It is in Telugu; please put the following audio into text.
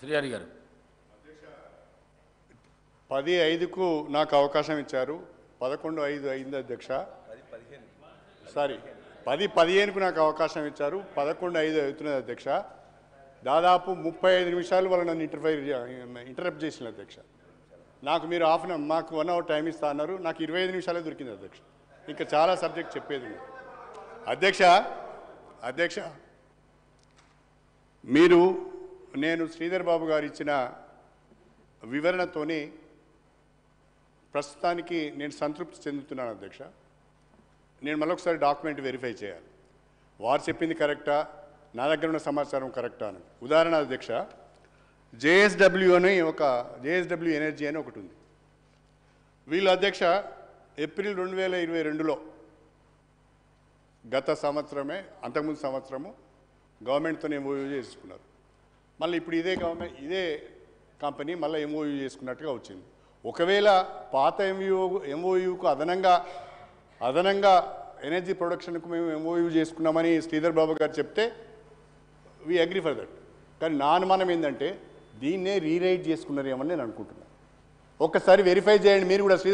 శ్రీహరి గారు 10:05కు నాకు అవకాశం ఇచ్చారు. 11:05 అయింది అధ్యక్ష. సారీ 10:15కు నాకు అవకాశం ఇచ్చారు. 11:05 అవుతున్నది అధ్యక్ష. దాదాపు 35 నిమిషాలు వాళ్ళు నన్ను ఇంటరప్ట్ చేసిన అధ్యక్ష. నాకు మీరు మాకు 1 అవర్ టైం ఇస్తా అన్నారు. నాకు 25 నిమిషాలే దొరికింది అధ్యక్ష. ఇంకా చాలా సబ్జెక్ట్ చెప్పేది ఉంది అధ్యక్ష. నేను శ్రీధర్ బాబు గారు ఇచ్చిన వివరణతోనే ప్రస్తుతానికి నేను సంతృప్తి చెందుతున్నాను అధ్యక్ష. నేను మళ్ళొకసారి డాక్యుమెంట్ వెరిఫై చేయాలి, వారు చెప్పింది కరెక్టా, నా దగ్గర ఉన్న సమాచారం కరెక్టా అని. ఉదాహరణ అధ్యక్ష, జేఎస్డబ్ల్యూ ఎనర్జీ అని ఒకటి ఉంది. వీళ్ళు అధ్యక్ష ఏప్రిల్ 2022లో గత సంవత్సరమే అంతకుముందు సంవత్సరము గవర్నమెంట్తో ఎంఓయూ చేసుకున్నారు. మళ్ళీ ఇప్పుడు ఇదే కంపెనీ మళ్ళీ ఎంఓయూ చేసుకున్నట్టుగా వచ్చింది. ఒకవేళ పాత ఎంఓయూకు అదనంగా ఎనర్జీ ప్రొడక్షన్కు మేము ఎంఓయూ చేసుకున్నామని శ్రీధర్ బాబు గారు చెప్తే వీ అగ్రీ ఫర్ దట్. కానీ నా అనుమానం ఏంటంటే దీన్నే రీరైట్ చేసుకున్నారేమని నేను అనుకుంటున్నాను. ఒక్కసారి వెరిఫై చేయండి మీరు కూడా. శ్రీధర్